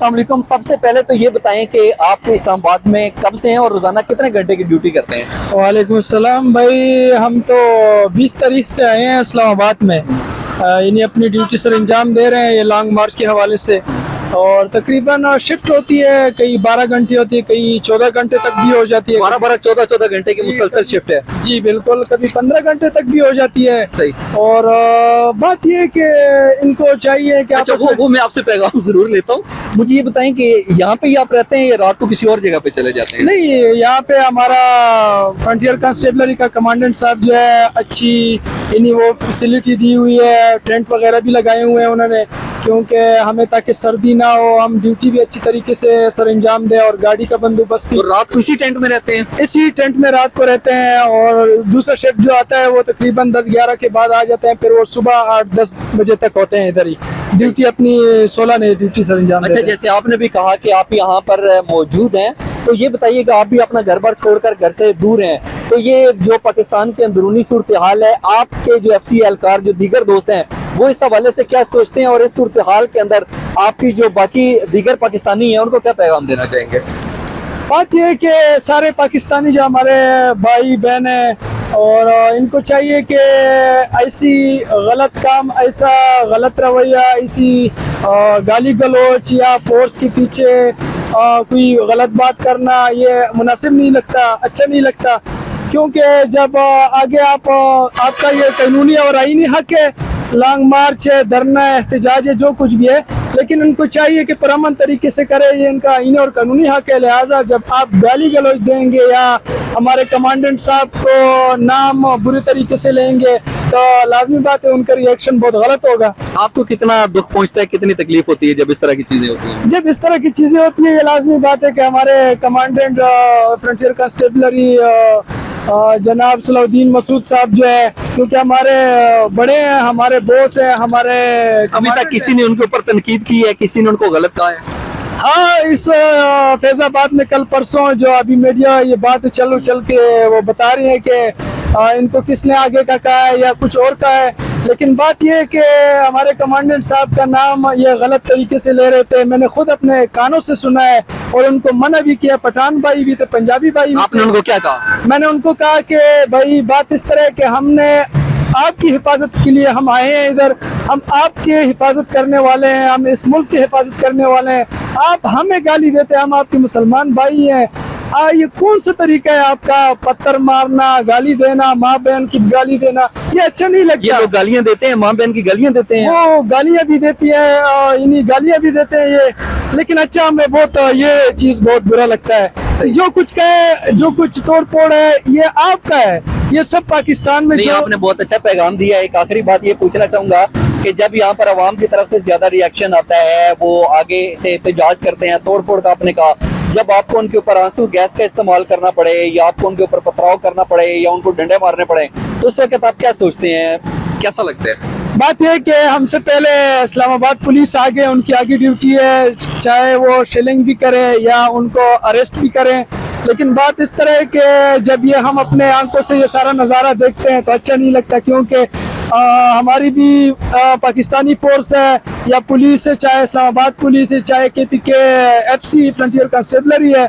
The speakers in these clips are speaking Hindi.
अस्सलाम वालेकुम। सबसे पहले तो ये बताएं कि आप इस्लामाबाद में कब से हैं और रोजाना कितने घंटे की ड्यूटी करते हैं? वालेकुम सलाम भाई, हम तो 20 तारीख से आए हैं इस्लामाबाद में। इन्हें अपनी ड्यूटी सर अंजाम दे रहे हैं ये लॉन्ग मार्च के हवाले से। और तकरीबन शिफ्ट होती है, कई 12 घंटे होती है, कई 14 घंटे तक भी हो जाती है। 12 14 घंटे की मुसलसल शिफ्ट है। जी बिल्कुल, कभी 15 घंटे तक भी हो जाती है। सही। और बात ये है कि इनको चाहिए कि अच्छा, आपस वो मैं आपसे पैगाम जरूर लेता हूँ। मुझे ये बताएं कि यहाँ पे ही आप रहते हैं या रात को किसी और जगह पे चले जाते हैं? नहीं, यहाँ पे हमारा फ्रंटियर कांस्टेबलरी का कमांडेंट साहब जो है, अच्छी इन्हीं वो फैसिलिटी दी हुई है, टेंट वगैरह भी लगाए हुए हैं उन्होंने, क्योंकि हमें ताकि सर्दी ना हो, हम ड्यूटी भी अच्छी तरीके से सर अंजाम दें और गाड़ी का बंदोबस्त भी। तो रात को इसी टेंट में रहते हैं? इसी टेंट में रात को रहते हैं। और दूसरा शिफ्ट जो आता है वो तकरीबन 10-11 के बाद आ जाते हैं, फिर वो सुबह 8-10 बजे तक होते हैं इधर ही। ड्यूटी अपनी 16 ने ड्यूटी सर अंजाम देते हैं। अच्छा, जैसे आपने भी कहा कि आप यहाँ पर मौजूद हैं, तो ये बताइएगा, आप भी अपना घर बार छोड़कर घर से दूर हैं, तो ये जो पाकिस्तान के अंदरूनी सूरत हाल है, आपके जो FC एहलकार जो दीगर दोस्त हैं वो इस हवाले से क्या सोचते हैं, और इस सूरत हाल के अंदर आपकी जो बाकी दीगर पाकिस्तानी हैं उनको क्या पैगाम देना चाहेंगे? बात यह है कि सारे पाकिस्तानी जो हमारे भाई बहन हैं, और इनको चाहिए कि ऐसी गलत काम, ऐसा गलत रवैया, ऐसी गाली गलौच या फोर्स के पीछे कोई गलत बात करना, ये मुनासिब नहीं लगता, अच्छा नहीं लगता। क्योंकि जब आगे आपका ये कानूनी और आईनी हक है, लॉन्ग मार्च है, धरना है, एहतजाज है, जो कुछ भी है, लेकिन उनको चाहिए कि पुरअमन तरीके से करे, ये इनका आईनी और कानूनी हक है। लिहाजा जब आप गाली गलौज देंगे या हमारे कमांडेंट साहब को नाम बुरी तरीके से लेंगे, तो लाजमी बात है उनका रिएक्शन बहुत गलत होगा। आपको कितना दुख पहुंचता है, कितनी तकलीफ होती है जब इस तरह की चीजें होती हैं? जब इस तरह की चीजें होती है, ये लाजमी बात है कि हमारे कमांडेंट फ्रंटियर कांस्टेबलरी जनाब सलाउद्दीन मसूद साहब जो है, क्योंकि हमारे बड़े हैं, हमारे बॉस हैं, हमारे अभी तक किसी ने उनके ऊपर तनकीद की है, किसी ने उनको गलत कहा है? हाँ, इस फैजाबाद में कल परसों जो अभी मीडिया ये बात चल के वो बता रही है कि इनको किसने आगे का कहा है या कुछ और का है, लेकिन बात ये है कि हमारे कमांडेंट साहब का नाम ये गलत तरीके से ले रहे थे। मैंने खुद अपने कानों से सुना है और उनको मना भी किया। पठान भाई भी थे, पंजाबी भाई भी थे। आपने उनको क्या कहा? मैंने उनको कहा कि भाई बात इस तरह है कि हमने आपकी हिफाजत के लिए हम आए हैं इधर, हम आपकी हिफाजत करने वाले हैं, हम इस मुल्क की हिफाजत करने वाले हैं, आप हमें गाली देते हैं, हम आपके मुसलमान भाई हैं। ये कौन सा तरीका है आपका? पत्थर मारना, गाली देना, माँ बहन की गाली देना, ये अच्छा नहीं लगता। ये लोग गालियां देते हैं, माँ बहन की गालियां देते हैं। वो गालियां भी देती है, इन्हीं गालियां भी देते हैं ये, लेकिन अच्छा हमें बहुत ये चीज बहुत बुरा लगता है। जो कुछ कहे, जो कुछ तोड़ फोड़ है, ये आपका है, ये सब पाकिस्तान में जो आपने बहुत अच्छा पैगाम दिया है। एक आखिरी बात ये पूछना चाहूंगा कि जब यहाँ पर अवाम की तरफ से ज्यादा रिएक्शन आता है, वो आगे से एहतजाज करते हैं, तोड़ फोड़ का आपने कहा, जब आपको उनके ऊपर आंसू गैस का इस्तेमाल करना पड़े या आपको उनके ऊपर पथराव करना पड़े या उनको डंडे मारने पड़े, तो उस वक्त आप क्या सोचते हैं, कैसा लगता है? बात यह है कि हमसे पहले इस्लामाबाद पुलिस आगे, उनकी आगे ड्यूटी है, चाहे वो शेलिंग भी करें या उनको अरेस्ट भी करें, लेकिन बात इस तरह है कि जब ये हम अपने आंखों से ये सारा नज़ारा देखते हैं तो अच्छा नहीं लगता। क्योंकि हमारी भी पाकिस्तानी फोर्स है या पुलिस है, चाहे इस्लामाबाद पुलिस है, चाहे KPK FC फ्रंटियर कांस्टेबलरी है,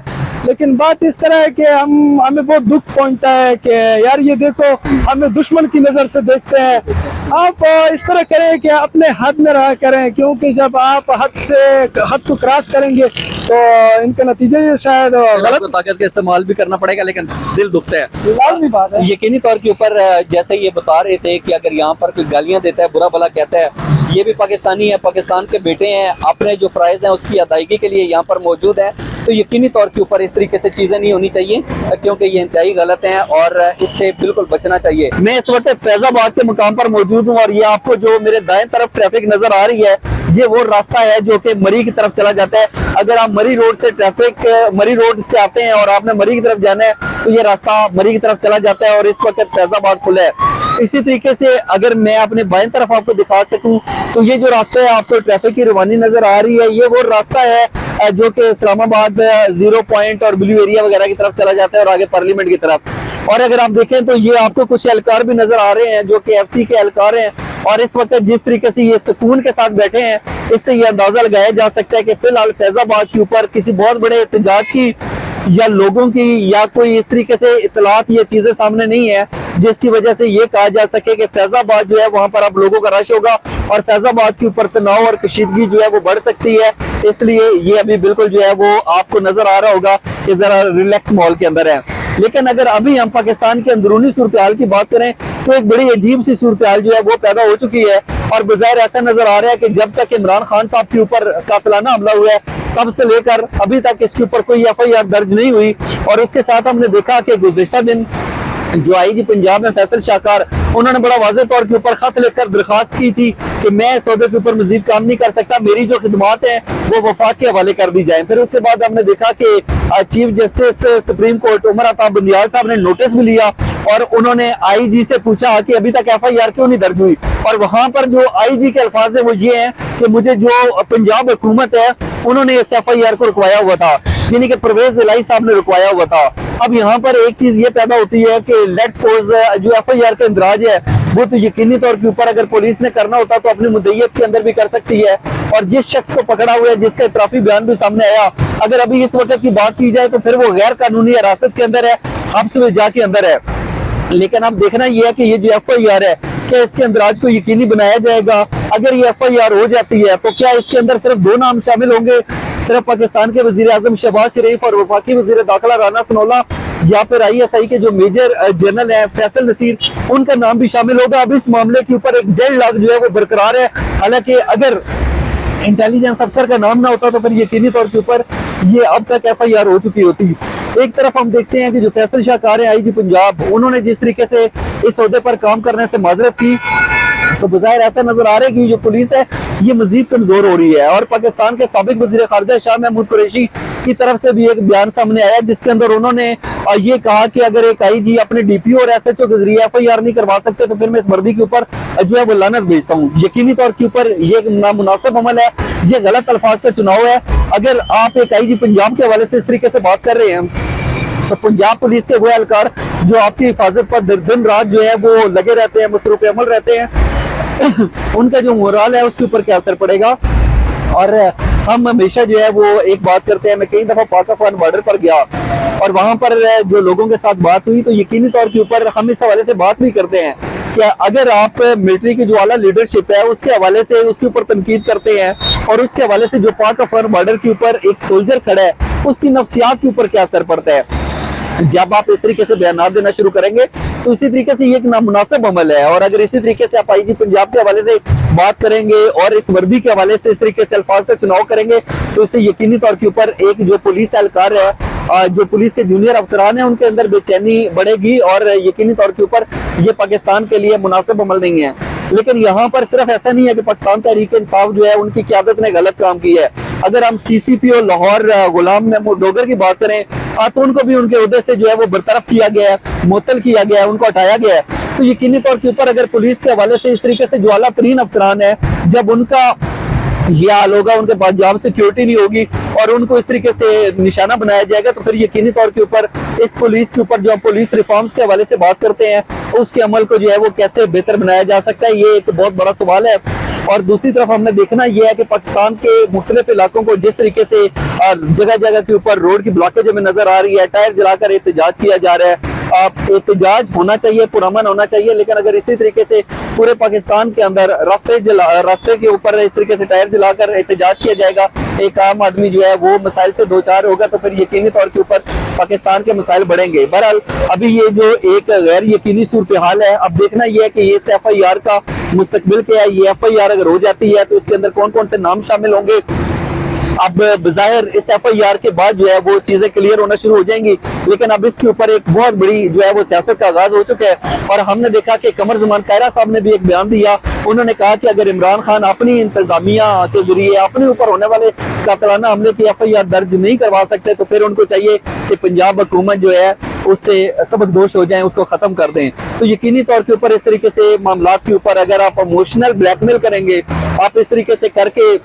लेकिन बात इस तरह है कि हमें बहुत दुख पहुंचता है कि यार ये देखो, हमें दुश्मन की नज़र से देखते हैं। आप इस तरह करें कि अपने हद में रहा करें, क्योंकि जब आप हद को क्रॉस करेंगे तो इनका नतीजा ये शायद गलत ताकत का इस्तेमाल भी करना पड़ेगा, लेकिन दिल दुखता है। लाजमी बात है। यकीनी तौर के ऊपर जैसे ये बता रहे थे कि अगर यहाँ पर कोई गालियां देता है, बुरा भला कहता है, ये भी पाकिस्तानी है, पाकिस्तान के बेटे हैं, अपने जो फ़राइज़ हैं उसकी अदायगी के लिए यहाँ पर मौजूद है, तो यकीनी तौर के ऊपर इस तरीके से चीज़ें नहीं होनी चाहिए, क्योंकि ये इंतहाई गलत हैं और इससे बिल्कुल बचना चाहिए। मैं इस वक्त फैजाबाद के मुकाम पर मौजूद हूँ और ये आपको जो मेरे दाएं तरफ ट्रैफिक नजर आ रही है, ये वो रास्ता है जो कि मरी की तरफ चला जाता है। अगर आप मरी रोड से आते हैं और आपने मरी की तरफ जाना है, तो ये रास्ता मरी की तरफ चला जाता है और इस वक्त फैजाबाद खुला है। इसी तरीके से अगर मैं अपने बाएं तरफ आपको दिखा सकूं, तो ये जो रास्ता है, आपको ट्रैफिक की रवानी नजर आ रही है, ये वो रास्ता है जो कि इस्लामाबाद 0 पॉइंट और ब्लू एरिया वगैरह की तरफ चला जाता है और आगे पार्लियामेंट की तरफ। और अगर आप देखें तो ये आपको कुछ एहलकार भी नजर आ रहे हैं जो कि FC के एहलकार हैं, और इस वक्त जिस तरीके से ये सुकून के साथ बैठे हैं, इससे ये अंदाजा लगाया जा सकता है कि फिलहाल फैजाबाद के ऊपर किसी बहुत बड़े एहतजाज की या लोगों की या कोई इस तरीके से इतलात या चीजें सामने नहीं है जिसकी वजह से ये कहा जा सके कि फैजाबाद जो है वहां पर अब लोगों का रश होगा और फैजाबाद के ऊपर तनाव और कशीदगी जो है वो बढ़ सकती है। इसलिए ये अभी बिल्कुल जो है वो आपको नजर आ रहा होगा कि जरा रिलैक्स माहौल के अंदर है। लेकिन अगर अभी हम पाकिस्तान के अंदरूनी सूरत हाल की बात करें तो एक बड़ी अजीब सी सूरत हाल जो है वो पैदा हो चुकी है और बज़ाहिर ऐसा नजर आ रहा है कि जब तक इमरान खान साहब के ऊपर कातिलाना हमला हुआ है तब से लेकर अभी तक इसके ऊपर कोई FIR दर्ज नहीं हुई। और उसके साथ हमने देखा कि गुज़िश्ता दिन जो IG पंजाब में फैसल शाहकार, उन्होंने बड़ा वाज़ेह तौर के ऊपर खत लिखकर दरखास्त की थी कि मैं इस सौदे के ऊपर मजीद काम नहीं कर सकता, मेरी जो खिदमात है वो वफाक के हवाले कर दी जाए। फिर उसके बाद हमने देखा कि chief justice supreme court Umar Ata Bandial साहब ने नोटिस भी लिया और उन्होंने IG से पूछा कि अभी तक FIR क्यों नहीं दर्ज हुई। और वहां पर जो IG के अल्फाज है वो ये हैं कि मुझे जो पंजाब हुकूमत है उन्होंने इस FIR को रुकवाया हुआ था, यानी कि परवेज इलाही साहब ने रुकवाया हुआ था। अब यहाँ पर एक चीज ये पैदा होती है कि लेट्स सपोज जो FIR का इंदराज है वो तो यकीनी तौर के ऊपर अगर पुलिस ने करना होता तो अपनी मुद्दईयत के अंदर भी कर सकती है। और जिस शख्स को पकड़ा हुआ है जिसका इतराफी बयान भी सामने आया, अगर अभी इस वक्त की बात की जाए तो फिर वो गैर कानूनी हिरासत के अंदर है, हब्स में जाके अंदर है। लेकिन अब देखना यह है कि ये जो FIR है क्या इसके अंदराज को यकीनी बनाया जाएगा। अगर ये FIR हो जाती है तो क्या इसके अंदर सिर्फ 2 नाम शामिल होंगे, सिर्फ पाकिस्तान के वजीर आजम शहबाज शरीफ और वफाकी वजीर दाखिला राना सनोला, या फिर ISI के जो मेजर जनरल है फैसल नसीर, उनका नाम भी शामिल होगा। अब इस मामले के ऊपर एक डेडलॉक जो है वो बरकरार है। हालांकि अगर इंटेलिजेंस अफसर का नाम ना होता तो फिर यकीनी तौर के ऊपर ये अब तक FIR हो चुकी होती। एक तरफ हम देखते हैं कि जो फैसल शाहकार है IG पंजाब, उन्होंने जिस तरीके से इस ओहदे पर काम करने से माजरत की तो बज़ाहिर ऐसा नजर आ रहा है कि जो पुलिस है ये मजीद कमजोर हो रही है। और पाकिस्तान के साबिक वजीर खारजा शाह महमूद कुरैशी की तरफ से भी एक बयान सामने आया जिसके अंदर उन्होंने ये कहा कि अगर एक IG अपने DPO और SHO के जरिए FIR नहीं करवा सकते तो फिर मैं इस वर्दी के ऊपर जो है वो लानत भेजता हूँ। यकीनी तौर के ऊपर ये एक नामुनासिब अमल है, ये गलत अल्फाज का चुनाव है। अगर आप एक IG पंजाब के हवाले से इस तरीके से बात कर रहे हैं तो पंजाब पुलिस के वो एहलकार जो आपकी हिफाजत पर दिन रात जो है वो लगे रहते हैं, मसरूफ अमल रहते हैं, उनका जो मोराल है उसके ऊपर क्या असर पड़ेगा। और हम हमेशा जो है वो एक बात करते हैं, मैं कई दफा पाक अफगान बॉर्डर पर गया और वहां पर जो लोगों के साथ बात हुई तो यकीनी तौर के ऊपर हम इस हवाले से बात भी करते हैं कि अगर आप मिलिट्री की जो आला लीडरशिप है उसके हवाले से उसके ऊपर तनकीद करते हैं और उसके हवाले से जो पाक अफगान बॉर्डर के ऊपर एक सोल्जर खड़ा है उसकी नफ्सियात के ऊपर क्या असर पड़ता है। जब आप इस तरीके से बयान देना शुरू करेंगे तो इसी तरीके से ये एक नामुनासिब अमल है। और अगर इसी तरीके से आप IG पंजाब के हवाले से बात करेंगे और इस वर्दी के हवाले से इस तरीके से अल्फाज का चुनाव करेंगे तो इससे यकीनी तौर के ऊपर एक जो पुलिस एहलकार है, जो पुलिस के जूनियर अफसरान है, उनके अंदर बेचैनी बढ़ेगी और यकीनी तौर के ऊपर ये पाकिस्तान के लिए मुनासिब अमल नहीं है। लेकिन यहाँ पर सिर्फ ऐसा नहीं है कि पाकिस्तान तहरीक इंसाफ जो है उनकी क़यादत ने गलत काम की है। अगर हम CCPO लाहौर गुलाम महमूद डोगर की बात करें तो उनको भी उनके ओहदे से जो है वो बरतरफ किया गया है, मुअत्तल किया गया है, उनको हटाया गया है। तो यकीनी तौर के ऊपर अगर पुलिस के हवाले से इस तरीके से जो आला तरीन अफसरान है, जब उनका ये हाल होगा, उनके पास जॉब सिक्योरिटी नहीं होगी और उनको इस तरीके से निशाना बनाया जाएगा तो फिर यकीनी तौर के ऊपर इस पुलिस के ऊपर जो हम पुलिस रिफॉर्म्स के हवाले से बात करते हैं उसके अमल को जो है वो कैसे बेहतर बनाया जा सकता है, ये एक बहुत बड़ा सवाल है। और दूसरी तरफ हमने देखना यह है कि पाकिस्तान के मुख्तलिफ इलाकों को जिस तरीके से जगह जगह के ऊपर रोड की ब्लॉकेज हमें नजर आ रही है, टायर जलाकर एहतजाज किया जा रहा है। एहतजाज होना चाहिए, पुरअमन होना चाहिए, लेकिन अगर इसी तरीके से पूरे पाकिस्तान के अंदर रास्ते के ऊपर इस तरीके से टायर जलाकर एहतजाज किया जाएगा, एक आम आदमी जो है वो मसाइल से दो चार होगा तो फिर यकीनी तौर के ऊपर पाकिस्तान के मसाइल बढ़ेंगे। बहरहाल अभी ये जो एक गैर यकीनी सूरत हाल है, अब देखना यह है कि ये FIR का मुस्तकबिल क्या है। ये FIR अगर हो जाती है तो इसके अंदर कौन कौन से नाम शामिल होंगे। अब बज़ाहिर इस FIR के बाद जो है वो चीजें क्लियर होना शुरू हो जाएंगी, लेकिन अब इसके ऊपर एक बहुत बड़ी जो है वो सियासत का आगाज हो चुका है। और हमने देखा कि कमर ज़मान कायरा साहब ने भी एक बयान दिया, उन्होंने कहा कि अगर इमरान खान अपनी इंतजामिया के जरिए अपने ऊपर होने वाले कातिलाना हमले की FIR दर्ज नहीं करवा सकते तो फिर उनको चाहिए कि पंजाब हुकूमत जो है उससे सबकदोश हो जाए, उसको खत्म कर दें। तो यकीनी तौर के ऊपर इस तरीके से मामलात के ऊपर अगर आप इमोशनल ब्लैकमेल करेंगे, आप इस तरीके से करके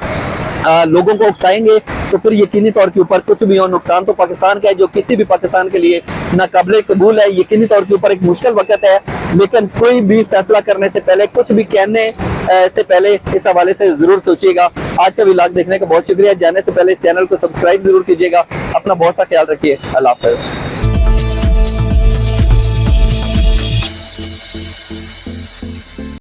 लोगों को उकसाएंगे तो फिर यकीनी तौर के ऊपर कुछ भी हो, नुकसान तो पाकिस्तान का है, जो किसी भी पाकिस्तान के लिए नाकाबिले कबूल है। यकीनी तौर के ऊपर एक मुश्किल वक्त है, लेकिन कोई भी फैसला करने से पहले, कुछ भी कहने से पहले इस हवाले से जरूर सोचिएगा। आज का व्लॉग देखने का बहुत शुक्रिया। जाने से पहले इस चैनल को सब्सक्राइब जरूर कीजिएगा। अपना बहुत सा ख्याल रखिए। अल्लाह हाफ़िज़।